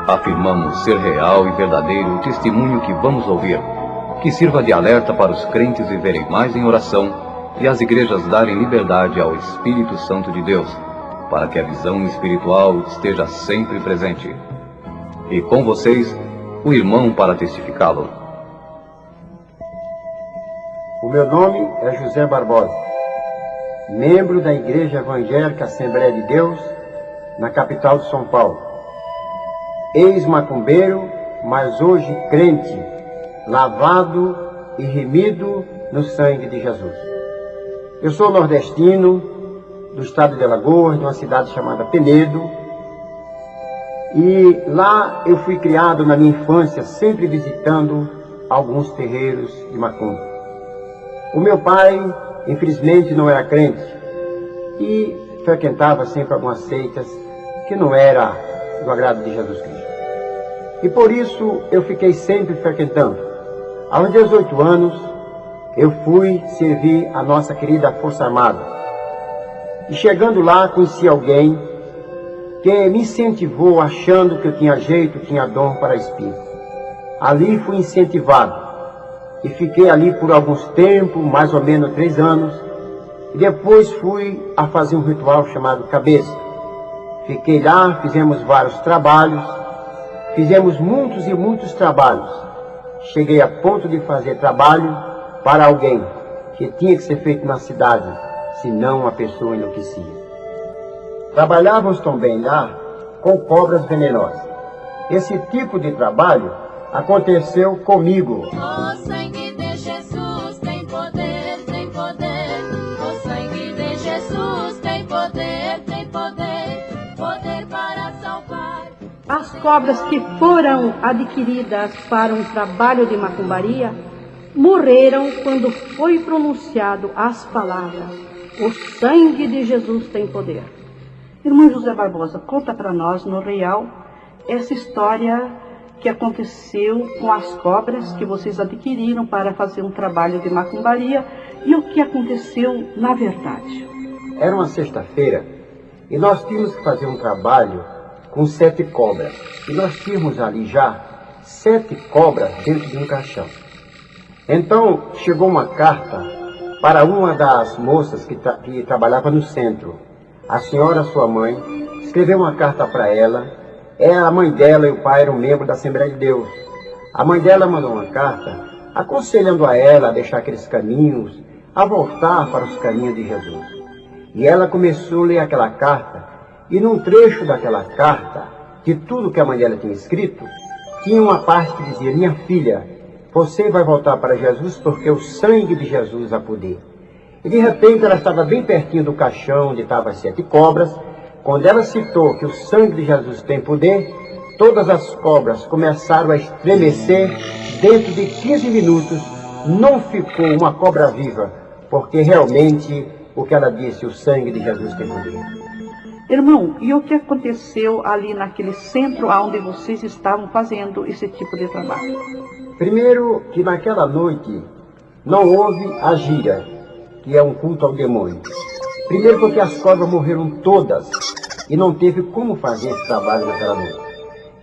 Afirmamos ser real e verdadeiro o testemunho que vamos ouvir, que sirva de alerta para os crentes viverem mais em oração e as igrejas darem liberdade ao Espírito Santo de Deus, para que a visão espiritual esteja sempre presente. E com vocês, o irmão para testificá-lo. O meu nome é José Barbosa, membro da Igreja Evangélica Assembleia de Deus, na capital de São Paulo. Ex-macumbeiro, mas hoje crente, lavado e remido no sangue de Jesus. Eu sou nordestino, do estado de Alagoas, de uma cidade chamada Penedo, e lá eu fui criado na minha infância, sempre visitando alguns terreiros de macumba. O meu pai, infelizmente, não era crente e frequentava sempre algumas seitas que não era do agrado de Jesus Cristo. E por isso eu fiquei sempre frequentando. Aos 18 anos, eu fui servir a nossa querida Força Armada. E chegando lá, conheci alguém que me incentivou achando que eu tinha jeito, tinha dom para espírito. Ali fui incentivado. E fiquei ali por alguns tempos, mais ou menos 3 anos. E depois fui a fazer um ritual chamado cabeça. Fiquei lá, fizemos vários trabalhos. Fizemos muitos e muitos trabalhos. Cheguei a ponto de fazer trabalho para alguém que tinha que ser feito na cidade, senão a pessoa enlouquecia. Trabalhávamos também lá com cobras venenosas. Esse tipo de trabalho aconteceu comigo. O sangue de Jesus tem poder, tem poder. O sangue de Jesus tem poder, tem poder. Poder para salvar. As cobras que foram adquiridas para um trabalho de macumbaria morreram quando foi pronunciado as palavras: o sangue de Jesus tem poder. Irmão José Barbosa, conta para nós no real essa história que aconteceu com as cobras que vocês adquiriram para fazer um trabalho de macumbaria e o que aconteceu na verdade. Era uma sexta-feira e nós tínhamos que fazer um trabalho com 7 cobras. E nós tínhamos ali já 7 cobras dentro de um caixão. Então chegou uma carta para uma das moças que trabalhava no centro. A senhora, sua mãe, escreveu uma carta para ela. A mãe dela e o pai eram membros da Assembleia de Deus. A mãe dela mandou uma carta aconselhando a ela a deixar aqueles caminhos, a voltar para os caminhos de Jesus. E ela começou a ler aquela carta, e num trecho daquela carta, de tudo que a mãe dela tinha escrito, tinha uma parte que dizia: minha filha, você vai voltar para Jesus porque o sangue de Jesus há poder. E de repente ela estava bem pertinho do caixão onde estavam as 7 cobras. Quando ela citou que o sangue de Jesus tem poder, todas as cobras começaram a estremecer. Dentro de 15 minutos não ficou uma cobra viva, porque realmente o que ela disse, o sangue de Jesus tem poder. Irmão, e o que aconteceu ali naquele centro onde vocês estavam fazendo esse tipo de trabalho? Primeiro, que naquela noite não houve a gira, que é um culto ao demônio. Primeiro porque as cobras morreram todas e não teve como fazer esse trabalho naquela noite.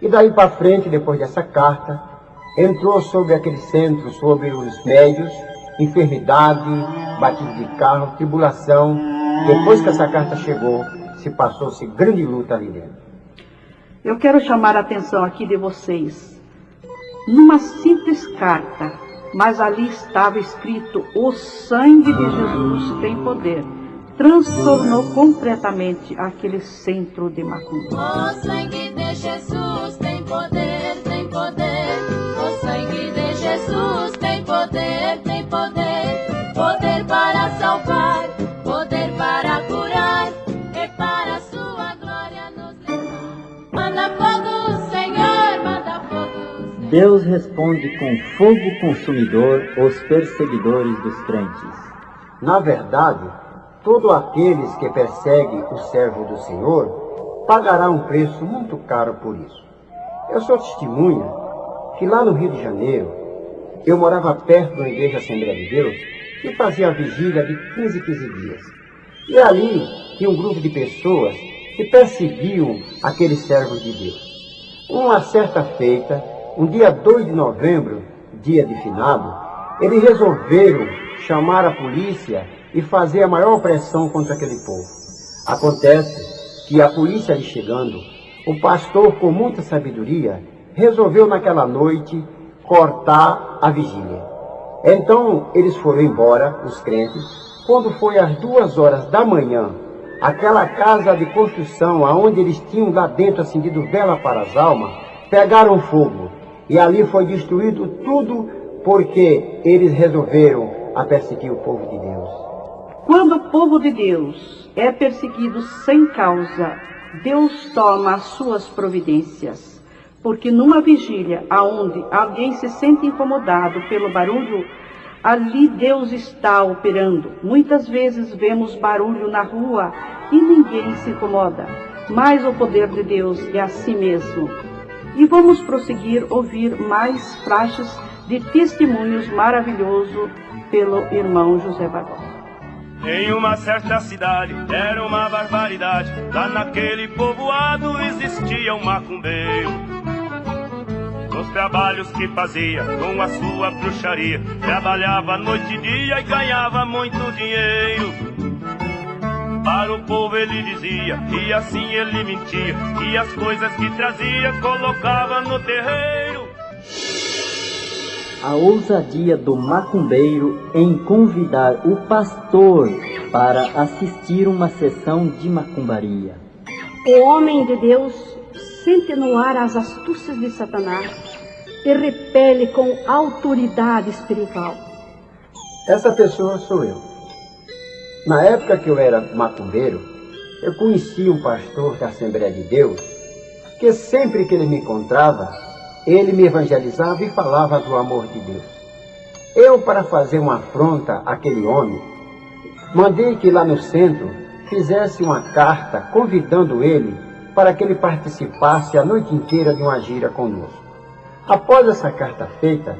E daí para frente, depois dessa carta, entrou sobre aquele centro, sobre os médios, enfermidade, batido de carro, tribulação. Depois que essa carta chegou, se passou-se grande luta ali dentro. Eu quero chamar a atenção aqui de vocês. Numa simples carta, mas ali estava escrito: o sangue de Jesus tem poder. Transtornou completamente aquele centro de macumba. O sangue de Jesus tem poder, tem poder. O sangue de Jesus tem poder, tem poder. Poder para salvar, poder para curar e para a sua glória nos levar. Manda fogo, Senhor, manda fogo. Deus responde com fogo consumidor os perseguidores dos crentes. Na verdade, todos aqueles que perseguem o servo do Senhor pagará um preço muito caro por isso. Eu sou testemunha que lá no Rio de Janeiro, eu morava perto da Igreja Assembleia de Deus e fazia a vigília de 15 dias. E ali tinha um grupo de pessoas que perseguiam aqueles servos de Deus. Uma certa feita, um dia 2 de novembro, dia de finado, eles resolveram chamar a polícia e fazer a maior pressão contra aquele povo. Acontece que a polícia ali chegando, o pastor, com muita sabedoria, resolveu naquela noite cortar a vigília. Então eles foram embora, os crentes. Quando foi às 2 horas da manhã, aquela casa de construção, aonde eles tinham lá dentro acendido vela para as almas, pegaram fogo. E ali foi destruído tudo, porque eles resolveram a perseguir o povo de Deus. Quando o povo de Deus é perseguido sem causa, Deus toma as suas providências. Porque numa vigília aonde alguém se sente incomodado pelo barulho, ali Deus está operando. Muitas vezes vemos barulho na rua e ninguém se incomoda, mas o poder de Deus é assim mesmo. E vamos prosseguir ouvir mais flashes de testemunhos maravilhosos pelo irmão José Barbosa. Em uma certa cidade, era uma barbaridade, lá naquele povoado existia um macumbeiro. Nos trabalhos que fazia com a sua bruxaria, trabalhava noite e dia e ganhava muito dinheiro. Para o povo ele dizia, e assim ele mentia, que as coisas que trazia colocava no terreiro. A ousadia do macumbeiro em convidar o pastor para assistir uma sessão de macumbaria. O homem de Deus sente no ar as astúcias de Satanás e repele com autoridade espiritual. Essa pessoa sou eu. Na época que eu era macumbeiro, eu conheci um pastor da Assembleia de Deus, que sempre que ele me encontrava, ele me evangelizava e falava do amor de Deus. Eu, para fazer uma afronta àquele homem, mandei que lá no centro fizesse uma carta convidando ele para que ele participasse a noite inteira de uma gira conosco. Após essa carta feita,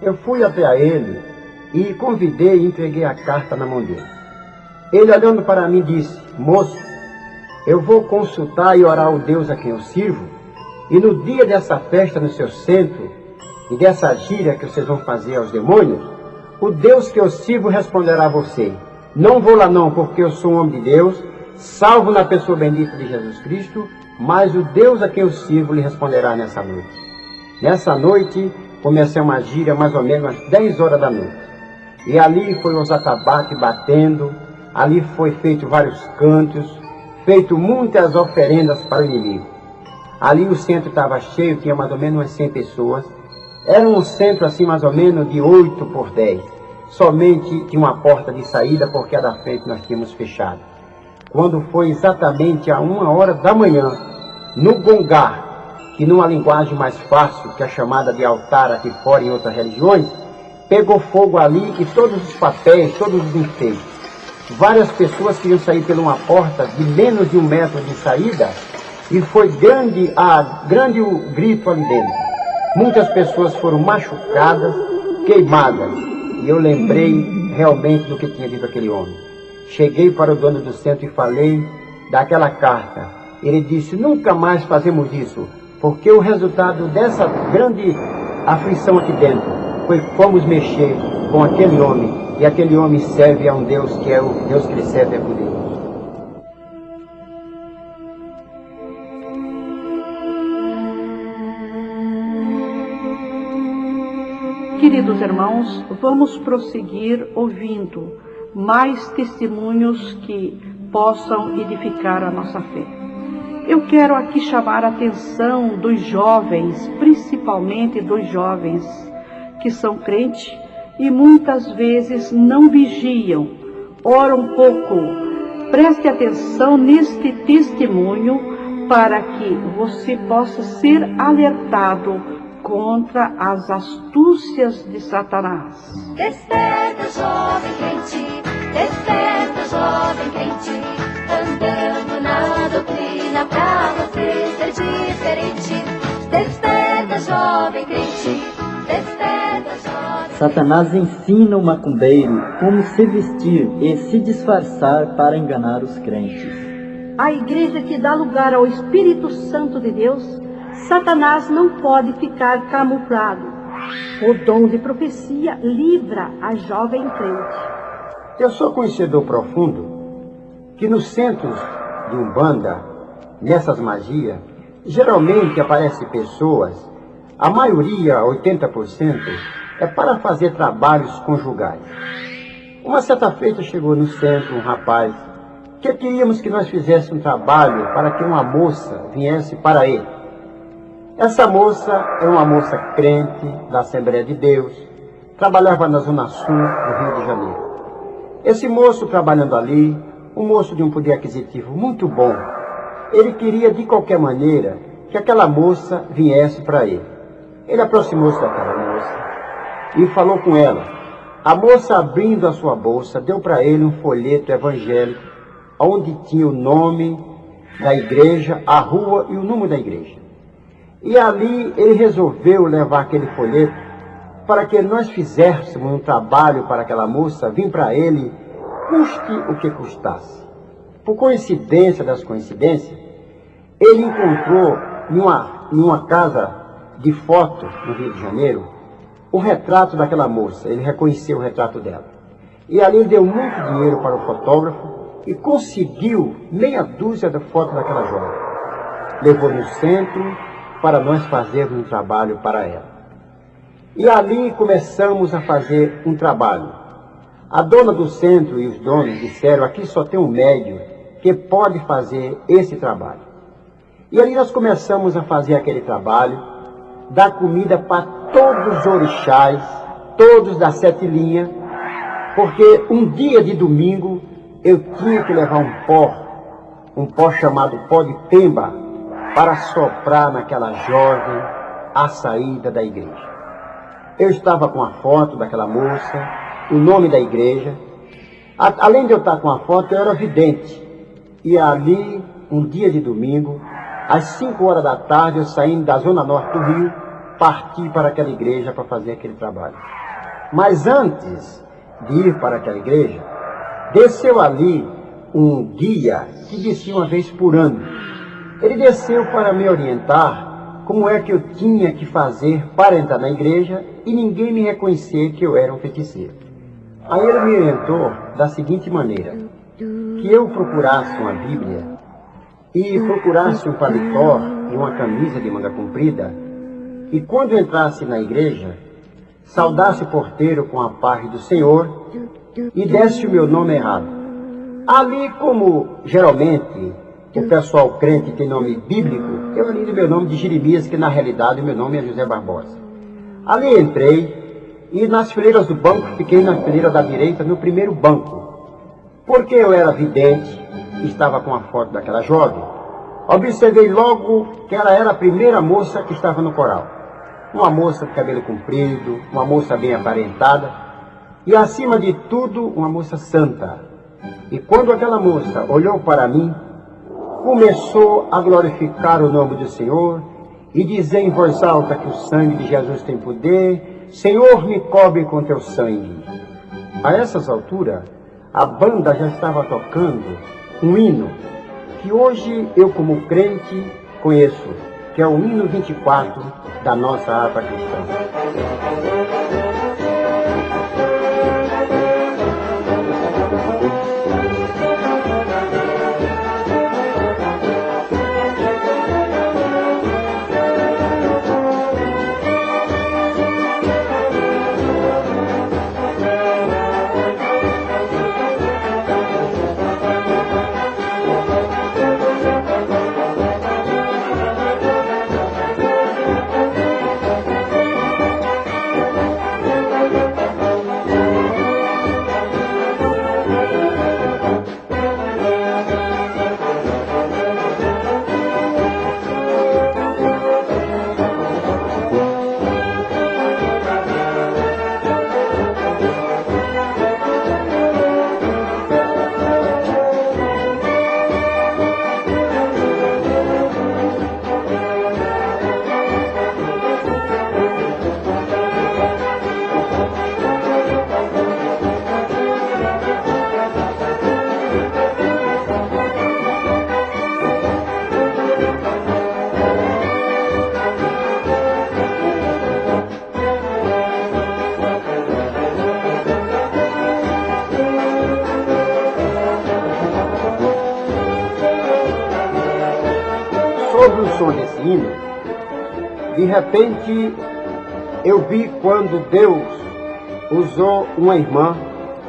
eu fui até ele e convidei e entreguei a carta na mão dele. Ele, olhando para mim, disse: moço, eu vou consultar e orar o Deus a quem eu sirvo, e no dia dessa festa no seu centro, e dessa gira que vocês vão fazer aos demônios, o Deus que eu sirvo responderá a você. Não vou lá não, porque eu sou um homem de Deus, salvo na pessoa bendita de Jesus Cristo, mas o Deus a quem eu sirvo lhe responderá nessa noite. Nessa noite, comecei uma gira mais ou menos às 10 horas da noite. E ali foi os atabaques batendo, ali foi feito vários cantos, feito muitas oferendas para o inimigo. Ali o centro estava cheio, tinha mais ou menos umas 100 pessoas. Era um centro assim mais ou menos de 8 por 10. Somente tinha uma porta de saída, porque a da frente nós tínhamos fechado. Quando foi exatamente a 1 hora da manhã, no gongar, que numa linguagem mais fácil, que é chamada de altar aqui fora em outras religiões, pegou fogo ali e todos os papéis, todos os enfeites. Várias pessoas queriam sair por uma porta de menos de 1 metro de saída, e foi grande o grito ali dentro. Muitas pessoas foram machucadas, queimadas, e eu lembrei realmente do que tinha dito aquele homem. Cheguei para o dono do centro e falei daquela carta. Ele disse: nunca mais fazemos isso, porque o resultado dessa grande aflição aqui dentro foi que fomos mexer com aquele homem, e aquele homem serve a um Deus que é o Deus que ele serve é poderoso. Queridos irmãos, vamos prosseguir ouvindo mais testemunhos que possam edificar a nossa fé. Eu quero aqui chamar a atenção dos jovens, principalmente dos jovens que são crentes e muitas vezes não vigiam, oram pouco. Preste atenção neste testemunho para que você possa ser alertado contra as astúcias de Satanás. Desperta, jovem crente, desperta, jovem crente, andando na doutrina pra você ser diferente. Desperta, jovem crente, desperta, jovem. Satanás ensina o macumbeiro como se vestir e se disfarçar para enganar os crentes. A igreja que dá lugar ao Espírito Santo de Deus Satanás não pode ficar camuflado. O dom de profecia livra a jovem crente. Eu sou conhecedor profundo que nos centros de Umbanda, nessas magias, geralmente aparecem pessoas, a maioria, 80%, é para fazer trabalhos conjugais. Uma certa feita chegou no centro um rapaz que queríamos que nós fizéssemos um trabalho para que uma moça viesse para ele. Essa moça é uma moça crente da Assembleia de Deus, trabalhava na Zona Sul do Rio de Janeiro. Esse moço trabalhando ali, um moço de um poder aquisitivo muito bom, ele queria de qualquer maneira que aquela moça viesse para ele. Ele aproximou-se daquela moça e falou com ela. A moça, abrindo a sua bolsa, deu para ele um folheto evangélico, onde tinha o nome da igreja, a rua e o número da igreja. E ali ele resolveu levar aquele folheto para que nós fizéssemos um trabalho para aquela moça vir para ele, custe o que custasse. Por coincidência das coincidências, ele encontrou numa casa de foto no Rio de Janeiro o retrato daquela moça. Ele reconheceu o retrato dela. E ali ele deu muito dinheiro para o fotógrafo e conseguiu meia dúzia de fotos daquela jovem. Levou no centro para nós fazermos um trabalho para ela. E ali começamos a fazer um trabalho. A dona do centro e os donos disseram, aqui só tem um médium que pode fazer esse trabalho. E ali nós começamos a fazer aquele trabalho, dar comida para todos os orixás, todos das 7 linhas, porque um dia de domingo eu tinha que levar um pó chamado pó de pemba, para soprar naquela jovem à saída da igreja. Eu estava com a foto daquela moça, o nome da igreja. Além de eu estar com a foto, eu era vidente. E ali, um dia de domingo, às 5 horas da tarde, eu saindo da zona norte do Rio, parti para aquela igreja para fazer aquele trabalho. Mas antes de ir para aquela igreja, desceu ali um guia que descia uma vez por ano. Ele desceu para me orientar como é que eu tinha que fazer para entrar na igreja e ninguém me reconhecer que eu era um feiticeiro. Aí ele me orientou da seguinte maneira, que eu procurasse uma Bíblia e procurasse um paletó e uma camisa de manga comprida e quando entrasse na igreja, saudasse o porteiro com a paz do Senhor e desse o meu nome errado. Ali, como geralmente o pessoal crente tem nome bíblico, eu li o meu nome de Jeremias, que na realidade o meu nome é José Barbosa. Ali entrei e nas fileiras do banco, fiquei na fileira da direita, no primeiro banco. Porque eu era vidente, estava com a foto daquela jovem, observei logo que ela era a primeira moça que estava no coral. Uma moça de cabelo comprido, uma moça bem aparentada e acima de tudo uma moça santa. E quando aquela moça olhou para mim, começou a glorificar o nome do Senhor e dizer em voz alta que o sangue de Jesus tem poder. Senhor, me cobre com teu sangue. A essas alturas, a banda já estava tocando um hino que hoje eu, como crente, conheço, que é o hino 24 da nossa harpa cristã. som desse hino, de repente eu vi quando Deus usou uma irmã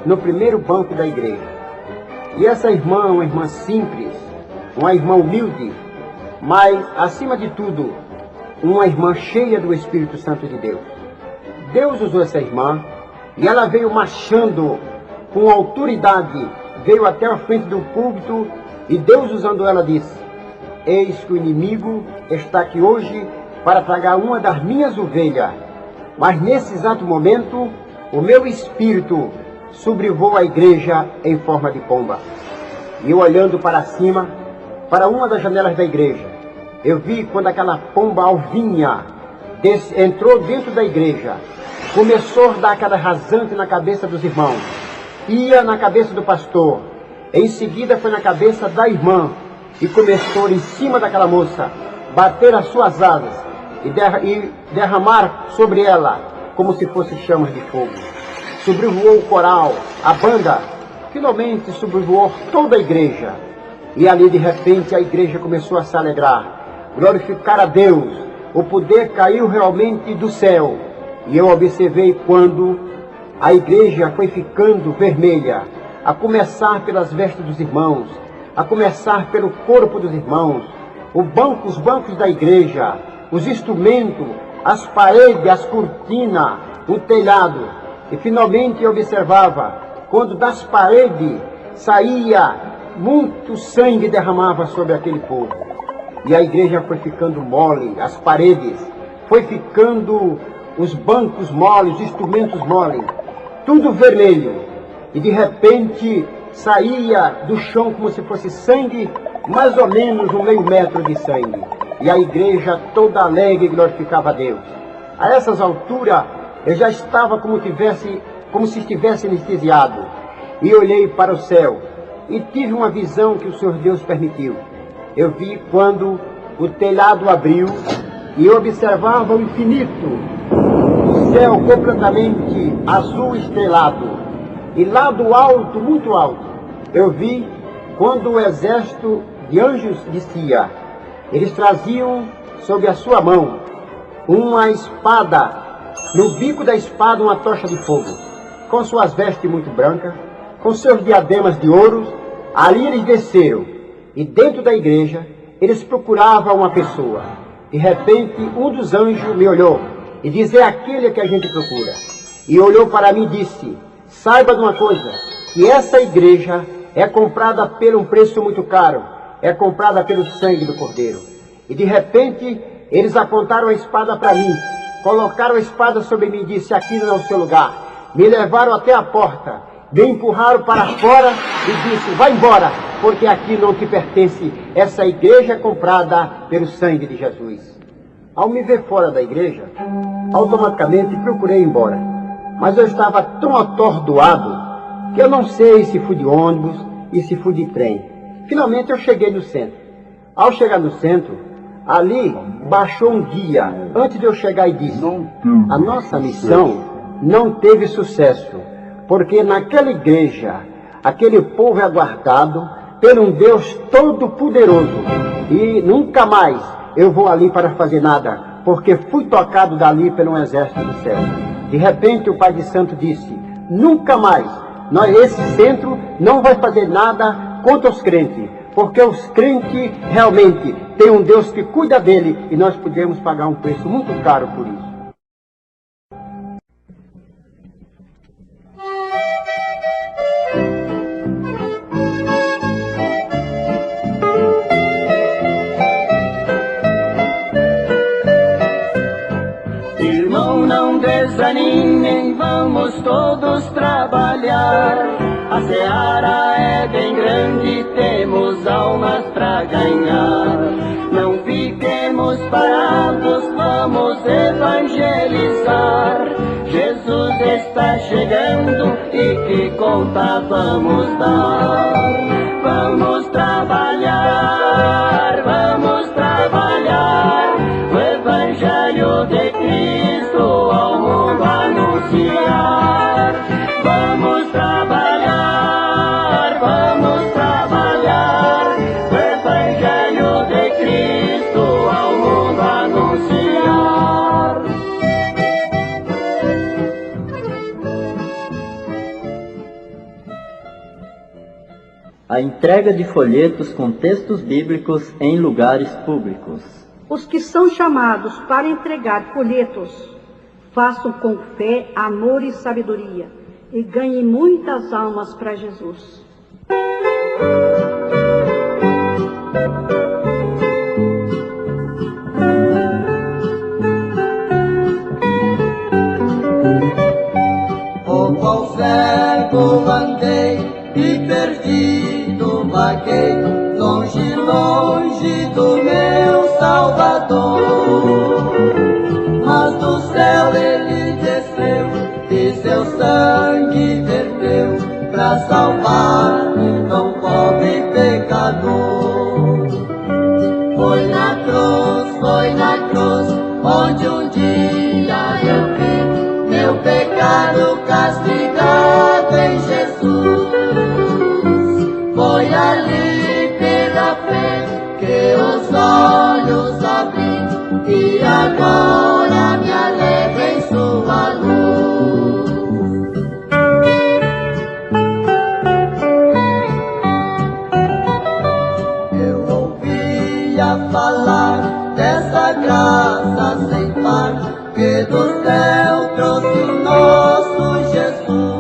no primeiro banco da igreja. E essa irmã, uma irmã simples, uma irmã humilde, mas, acima de tudo, uma irmã cheia do Espírito Santo de Deus. Deus usou essa irmã e ela veio marchando com autoridade, veio até a frente do púlpito e Deus, usando ela, disse: eis que o inimigo está aqui hoje para tragar uma das minhas ovelhas. Mas nesse exato momento, o meu espírito sobrevoou a igreja em forma de pomba. E eu, olhando para cima, para uma das janelas da igreja, eu vi quando aquela pomba alvinha entrou dentro da igreja, começou a dar aquela rasante na cabeça dos irmãos, ia na cabeça do pastor, em seguida foi na cabeça da irmã, e começou em cima daquela moça, bater as suas asas e derramar sobre ela como se fosse chamas de fogo. Sobrevoou o coral, a banda, finalmente sobrevoou toda a igreja. E ali, de repente, a igreja começou a se alegrar, glorificar a Deus. O poder caiu realmente do céu. E eu observei quando a igreja foi ficando vermelha, a começar pelas vestes dos irmãos, a começar pelo corpo dos irmãos, os bancos da igreja, os instrumentos, as paredes, as cortinas, o telhado. E finalmente eu observava quando das paredes saía muito sangue, derramava sobre aquele povo. E a igreja foi ficando mole, as paredes, foi ficando os bancos moles, os instrumentos moles, tudo vermelho. E de repente saía do chão como se fosse sangue, mais ou menos 1,5 metro de sangue. E a igreja toda alegre glorificava a Deus. A essas alturas eu já estava como se estivesse anestesiado. E olhei para o céu e tive uma visão que o Senhor Deus permitiu. Eu vi quando o telhado abriu e eu observava o infinito, o céu completamente azul estrelado. E lá do alto, muito alto, eu vi quando o exército de anjos descia. Eles traziam sob a sua mão uma espada, no bico da espada uma tocha de fogo, com suas vestes muito brancas, com seus diademas de ouro. Ali eles desceram, e dentro da igreja eles procuravam uma pessoa. De repente um dos anjos me olhou e disse: é aquele que a gente procura. E olhou para mim e disse: saiba de uma coisa, que essa igreja é comprada por um preço muito caro, é comprada pelo sangue do Cordeiro. E de repente eles apontaram a espada para mim, colocaram a espada sobre mim e disse: aqui não é o seu lugar. Me levaram até a porta, me empurraram para fora e disse: vai embora, porque aqui não te pertence, essa igreja é comprada pelo sangue de Jesus. Ao me ver fora da igreja, automaticamente procurei ir embora. Mas eu estava tão atordoado que eu não sei se fui de ônibus e se fui de trem. Finalmente eu cheguei no centro. Ao chegar no centro, ali baixou um guia antes de eu chegar e disse: a nossa missão não teve sucesso, porque naquela igreja, aquele povo é guardado por um Deus todo-poderoso. E nunca mais eu vou ali para fazer nada, porque fui tocado dali pelo exército do céu. De repente o Pai de Santo disse: nunca mais, esse centro não vai fazer nada contra os crentes, porque os crentes realmente têm um Deus que cuida dele e nós podemos pagar um preço muito caro por isso. Irmão, não desanimem, vamos todos trabalhar. A seara é bem grande, temos almas pra ganhar. Não fiquemos parados, vamos evangelizar. Jesus está chegando e que conta vamos dar. Vamos trabalhar, o Evangelho de Cristo ao mundo anunciar. Vamos trabalhar, o Evangelho de Cristo ao a entrega de folhetos com textos bíblicos em lugares públicos. Os que são chamados para entregar folhetos, façam com fé, amor e sabedoria, e ganhem muitas almas para Jesus. O qual cego andei e perdido vaguei, longe, longe do meu Salvador. Mas do céu ele desceu e seu sangue verteu pra salvar-me tão pobre pecador. Foi na cruz, onde um dia eu vi meu pecado castigado em Jesus. Foi ali pela fé que os olhos abri e agora me alegro em sua luz. Eu ouvia falar dessa graça sem par que do céu trouxe o nosso Jesus.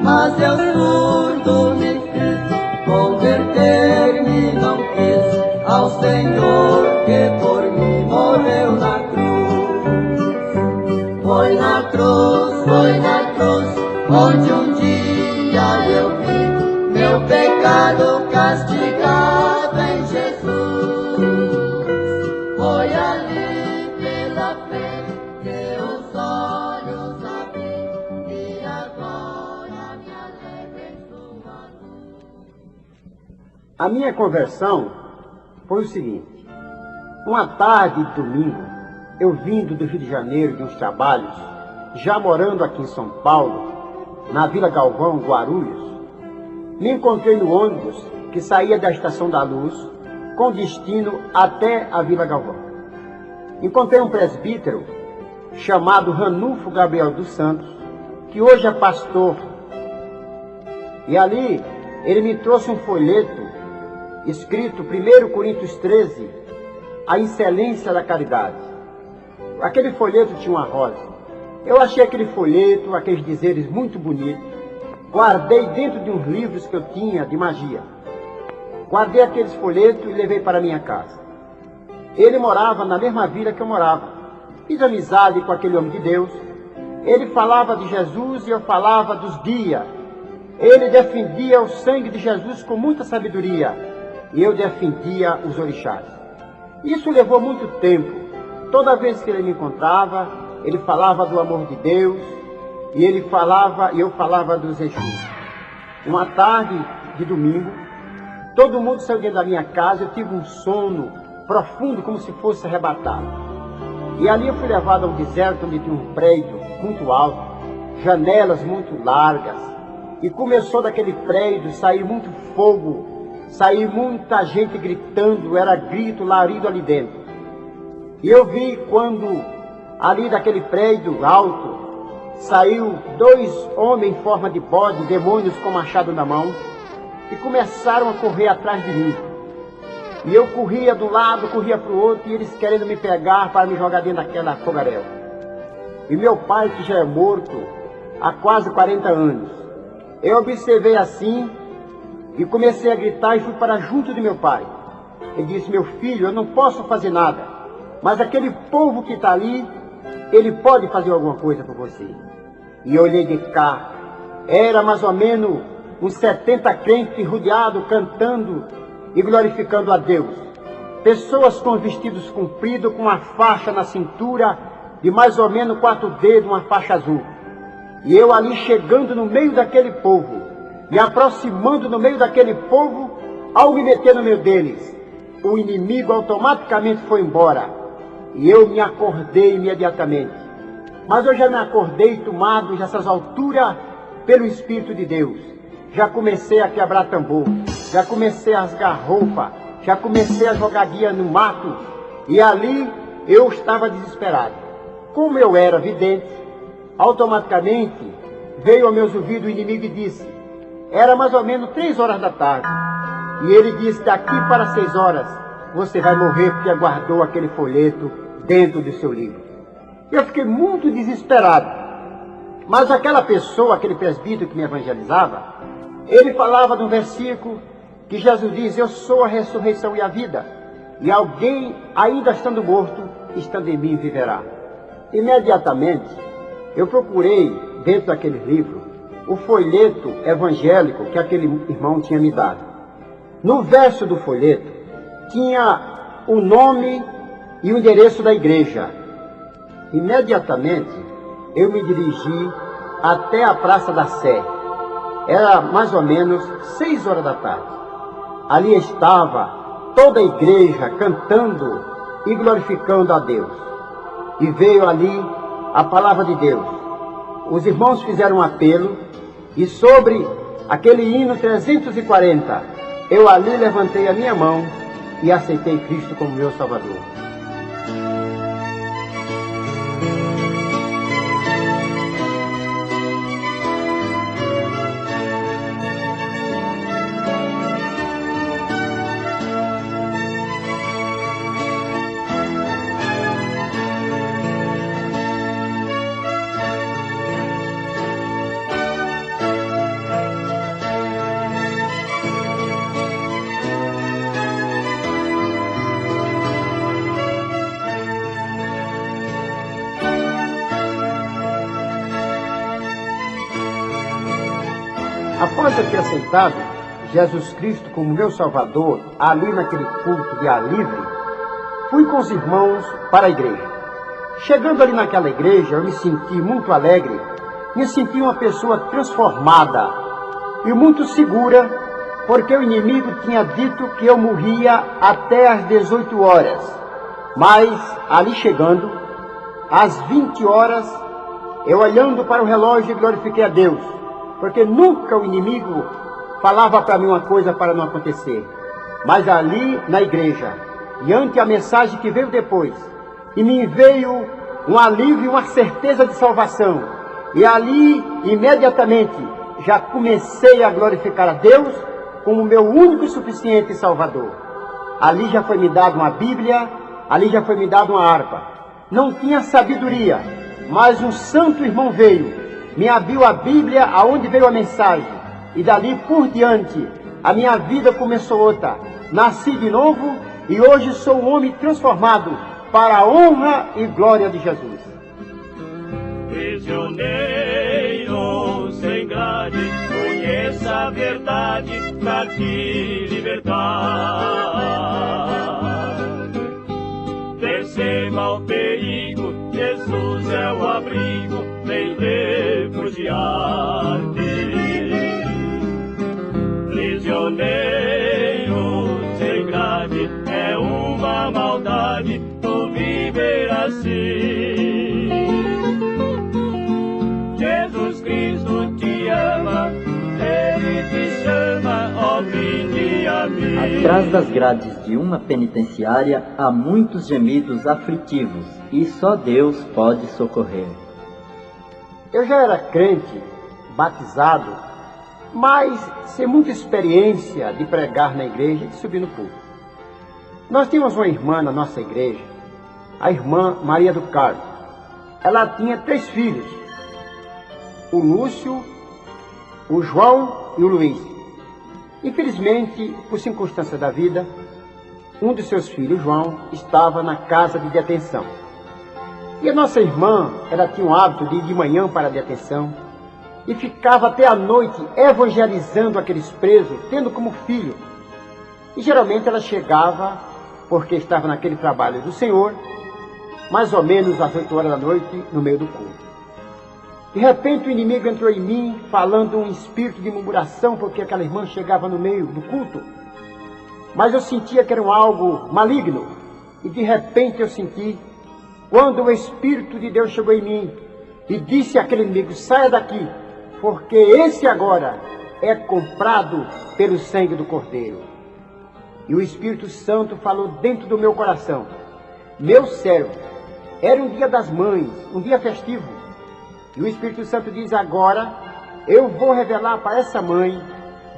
Mas eu surdo me fiz, converter-me não quis ao Senhor que por mim morreu na cruz. Foi na cruz, onde um dia eu vi meu pecado castigado em Jesus. Foi ali pela fé que os olhos abri e agora me alegro em sua luz. A minha conversão foi o seguinte. Uma tarde de domingo, eu vindo do Rio de Janeiro de uns trabalhos, já morando aqui em São Paulo, na Vila Galvão, Guarulhos, me encontrei no ônibus que saía da Estação da Luz com destino até a Vila Galvão. Encontrei um presbítero chamado Ranulfo Gabriel dos Santos, que hoje é pastor. E ali ele me trouxe um folheto escrito 1 Coríntios 13, a excelência da caridade. Aquele folheto tinha uma rosa. Eu achei aquele folheto, aqueles dizeres muito bonitos. Guardei dentro de uns livros que eu tinha de magia. Guardei aqueles folhetos e levei para minha casa. Ele morava na mesma vila que eu morava. Fiz amizade com aquele homem de Deus. Ele falava de Jesus e eu falava dos guias. Ele defendia o sangue de Jesus com muita sabedoria. E eu defendia os orixás. Isso levou muito tempo. Toda vez que ele me encontrava, ele falava do amor de Deus. E ele falava, e eu falava dos Exus. Uma tarde de domingo, todo mundo saiu dentro da minha casa. Eu tive um sono profundo, como se fosse arrebatado. E ali eu fui levado a um deserto onde tinha um prédio muito alto, janelas muito largas. E começou daquele prédio sair muito fogo, sair muita gente gritando, era grito, larido ali dentro. E eu vi quando ali daquele prédio alto saiu 2 homens em forma de bode, demônios com machado na mão, e começaram a correr atrás de mim. E eu corria de um lado, corria para o outro, e eles querendo me pegar para me jogar dentro daquela fogaréu. E meu pai, que já é morto há quase 40 anos, eu observei assim e comecei a gritar e fui para junto de meu pai. Ele disse: meu filho, eu não posso fazer nada, mas aquele povo que está ali, ele pode fazer alguma coisa por você. E eu olhei de cá, era mais ou menos uns 70 crentes rodeados, cantando e glorificando a Deus. Pessoas com vestidos compridos, com uma faixa na cintura de mais ou menos 4 dedos, uma faixa azul. E eu ali chegando no meio daquele povo, me aproximando no meio daquele povo, ao me meter no meio deles, o inimigo automaticamente foi embora. E eu me acordei imediatamente. Mas eu já me acordei tomado nessas alturas pelo Espírito de Deus. Já comecei a quebrar tambor, já comecei a rasgar roupa, já comecei a jogar guia no mato. E ali eu estava desesperado. Como eu era vidente, automaticamente veio aos meus ouvidos o inimigo e disse: Era mais ou menos 3 horas da tarde. E ele disse: daqui para 6 horas você vai morrer, porque guardou aquele folheto dentro do seu livro. Eu fiquei muito desesperado. Mas aquela pessoa, aquele presbítero que me evangelizava, ele falava de um versículo que Jesus diz: eu sou a ressurreição e a vida. E alguém, ainda estando morto, estando em mim, viverá. Imediatamente, eu procurei, dentro daquele livro, o folheto evangélico que aquele irmão tinha me dado. No verso do folheto, tinha o nome e o endereço da igreja. Imediatamente, eu me dirigi até a Praça da Sé. Era mais ou menos 6 horas da tarde. Ali estava toda a igreja cantando e glorificando a Deus. E veio ali a palavra de Deus. Os irmãos fizeram um apelo e sobre aquele hino 340, eu ali levantei a minha mão e aceitei Cristo como meu Salvador. Após eu ter aceitado Jesus Cristo como meu Salvador, ali naquele culto de ar livre, fui com os irmãos para a igreja. Chegando ali naquela igreja, eu me senti muito alegre, me senti uma pessoa transformada e muito segura, porque o inimigo tinha dito que eu morria até às 18 horas. Mas ali chegando, às 20 horas, eu olhando para o relógio glorifiquei a Deus, porque nunca o inimigo falava para mim uma coisa para não acontecer. Mas ali na igreja, diante a mensagem que veio depois, e me veio um alívio, uma certeza de salvação. E ali, imediatamente, já comecei a glorificar a Deus como meu único e suficiente Salvador. Ali já foi me dado uma Bíblia, ali já foi me dado uma harpa. Não tinha sabedoria, mas um santo irmão veio, me abriu a Bíblia aonde veio a mensagem. E dali por diante, a minha vida começou outra. Nasci de novo e hoje sou um homem transformado para a honra e glória de Jesus. Prisioneiro sem grade, conheça a verdade pra te libertar. Perceba o perigo, Jesus é o abrigo, vem refugiar-te. Prisioneiro sem grade, é uma maldade tu viver assim. Jesus Cristo te ama, Ele te chama, ó vinde a mim. Atrás das grades de uma penitenciária há muitos gemidos aflitivos e só Deus pode socorrer. Eu já era crente, batizado, mas sem muita experiência de pregar na igreja e de subir no púlpito. Nós tínhamos uma irmã na nossa igreja, a irmã Maria do Carmo. Ela tinha 3 filhos, o Lúcio, o João e o Luiz. Infelizmente, por circunstâncias da vida, um dos seus filhos, João, estava na casa de detenção. E a nossa irmã, ela tinha o hábito de ir de manhã para a detenção e ficava até a noite evangelizando aqueles presos, tendo como filho. E geralmente ela chegava, porque estava naquele trabalho do Senhor, mais ou menos às 8 horas da noite, no meio do culto. De repente o inimigo entrou em mim, falando um espírito de murmuração, porque aquela irmã chegava no meio do culto. Mas eu sentia que era algo maligno. E de repente eu senti, quando o Espírito de Deus chegou em mim e disse àquele inimigo: saia daqui, porque esse agora é comprado pelo sangue do Cordeiro. E o Espírito Santo falou dentro do meu coração: meu servo, era um dia das mães, um dia festivo. E o Espírito Santo diz: agora eu vou revelar para essa mãe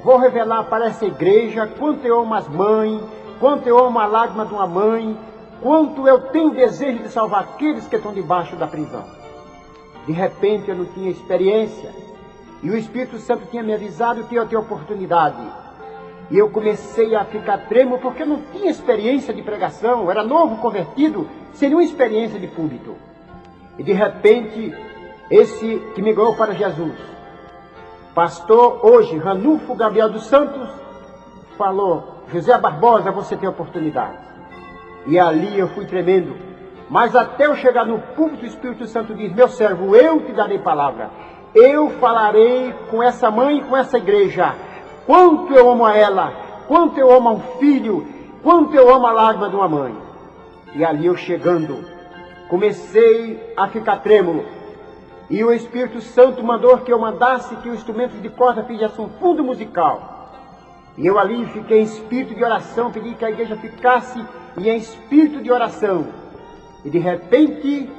vou revelar para essa igreja quanto eu amo as mães, quanto eu amo a lágrima de uma mãe, quanto eu tenho desejo de salvar aqueles que estão debaixo da prisão. De repente eu não tinha experiência, e o Espírito Santo tinha me avisado que eu ia ter oportunidade. E eu comecei a ficar trêmulo porque eu não tinha experiência de pregação, eu era novo convertido, sem nenhuma experiência de púlpito. E de repente, esse que me ganhou para Jesus, pastor hoje, Ranulfo Gabriel dos Santos, falou: José Barbosa, você tem oportunidade. E ali eu fui tremendo. Mas até eu chegar no púlpito, o Espírito Santo diz: meu servo, eu te darei palavra. Eu falarei com essa mãe e com essa igreja. Quanto eu amo a ela, quanto eu amo a um filho, quanto eu amo a lágrima de uma mãe. E ali eu chegando, comecei a ficar trêmulo. E o Espírito Santo mandou que eu mandasse que o instrumento de corda fizesse um fundo musical. E eu ali fiquei em espírito de oração, pedi que a igreja ficasse em espírito de oração. E de repente,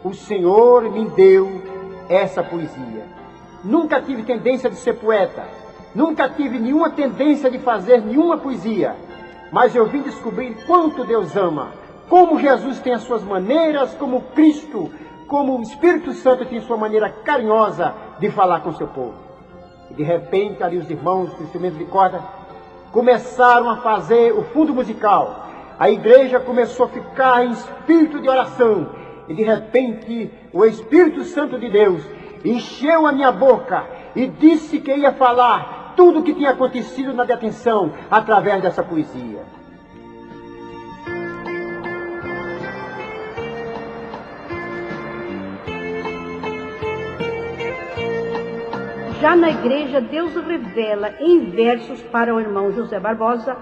o Senhor me deu essa poesia. Nunca tive tendência de ser poeta, nunca tive nenhuma tendência de fazer nenhuma poesia, mas eu vim descobrir quanto Deus ama, como Jesus tem as suas maneiras, como Cristo, como o Espírito Santo tem sua maneira carinhosa de falar com o seu povo. E de repente, ali os irmãos do instrumento de corda começaram a fazer o fundo musical. A igreja começou a ficar em espírito de oração. E de repente, o Espírito Santo de Deus encheu a minha boca e disse que ia falar tudo o que tinha acontecido na detenção através dessa poesia. Já na igreja, Deus revela em versos para o irmão José Barbosa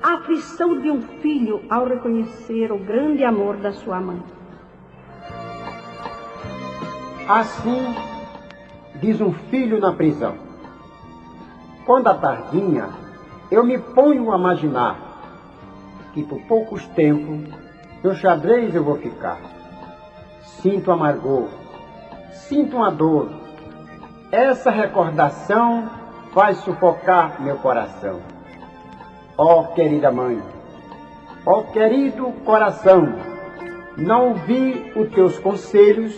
a aflição de um filho ao reconhecer o grande amor da sua mãe. Assim diz um filho na prisão: quando à tardinha eu me ponho a imaginar que por poucos tempos no xadrez eu vou ficar. Sinto amargor, sinto uma dor. Essa recordação faz sufocar meu coração. Ó querida mãe, ó querido coração, não ouvi os teus conselhos,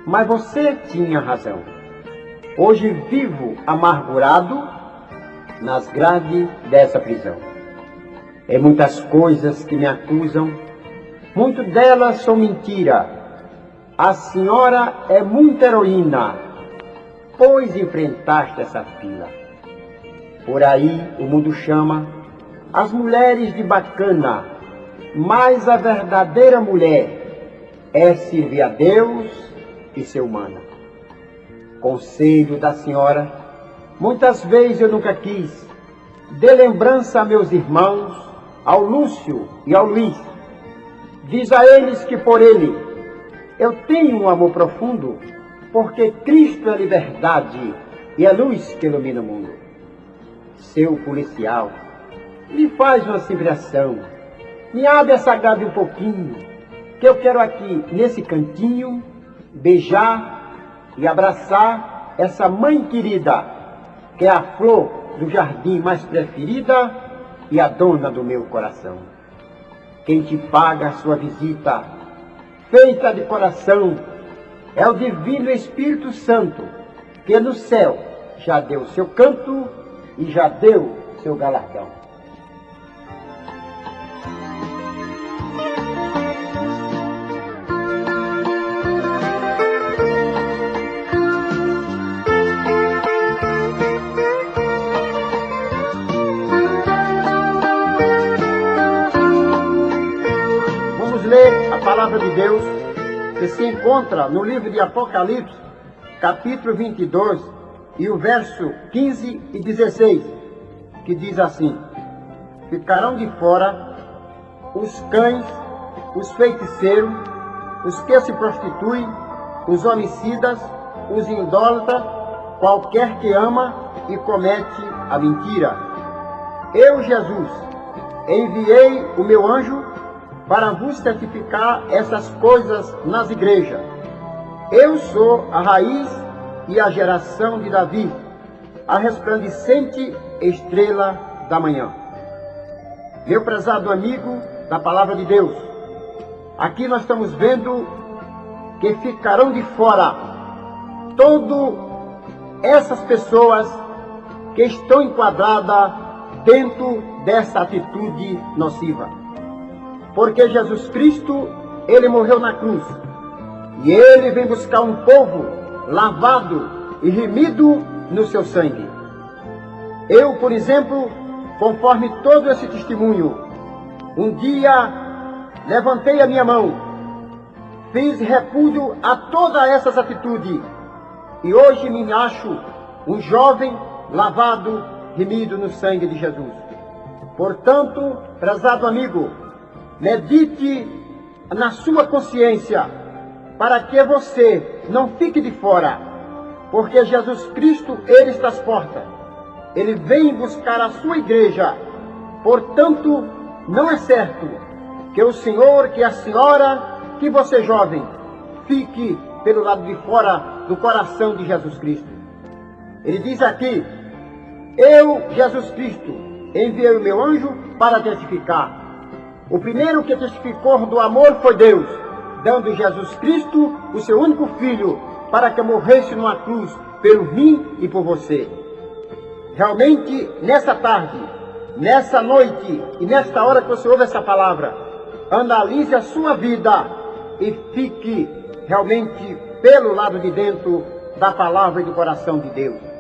mas você tinha razão. Hoje vivo amargurado nas grades dessa prisão. É muitas coisas que me acusam, muito delas são mentira. A senhora é muita heroína, pois enfrentaste essa fila. Por aí o mundo chama as mulheres de bacana, mas a verdadeira mulher é servir a Deus e ser humana. Conselho da senhora, muitas vezes eu nunca quis, dê lembrança a meus irmãos, ao Lúcio e ao Luiz. Diz a eles que por ele eu tenho um amor profundo, porque Cristo é liberdade e é luz que ilumina o mundo. Seu policial, me faz uma civilização, me abre essa grade um pouquinho, que eu quero aqui, nesse cantinho, beijar e abraçar essa mãe querida, que é a flor do jardim mais preferida e a dona do meu coração. Quem te paga a sua visita, feita de coração, é o Divino Espírito Santo, que no céu já deu seu canto e já deu seu galardão. Vamos ler a palavra de Deus, que se encontra no livro de Apocalipse, capítulo 22, e o verso 15 e 16, que diz assim: ficarão de fora os cães, os feiticeiros, os que se prostituem, os homicidas, os idólatras, qualquer que ama e comete a mentira. Eu, Jesus, enviei o meu anjo para vos certificar essas coisas nas igrejas. Eu sou a raiz e a geração de Davi, a resplandecente estrela da manhã. Meu prezado amigo da Palavra de Deus, aqui nós estamos vendo que ficarão de fora todas essas pessoas que estão enquadradas dentro dessa atitude nociva. Porque Jesus Cristo, Ele morreu na cruz. E Ele vem buscar um povo lavado e remido no seu sangue. Eu, por exemplo, conforme todo esse testemunho, um dia levantei a minha mão, fiz repúdio a todas essas atitudes e hoje me acho um jovem lavado, remido no sangue de Jesus. Portanto, prezado amigo, medite na sua consciência para que você não fique de fora, porque Jesus Cristo, Ele está às portas. Ele vem buscar a sua igreja. Portanto, não é certo que o senhor, que a senhora, que você jovem, fique pelo lado de fora do coração de Jesus Cristo. Ele diz aqui: eu, Jesus Cristo, enviei o meu anjo para testificar. O primeiro que testificou do amor foi Deus, dando Jesus Cristo, o seu único filho, para que morresse numa cruz pelo mim e por você. Realmente, nessa tarde, nessa noite e nesta hora que você ouve essa palavra, analise a sua vida e fique realmente pelo lado de dentro da palavra e do coração de Deus.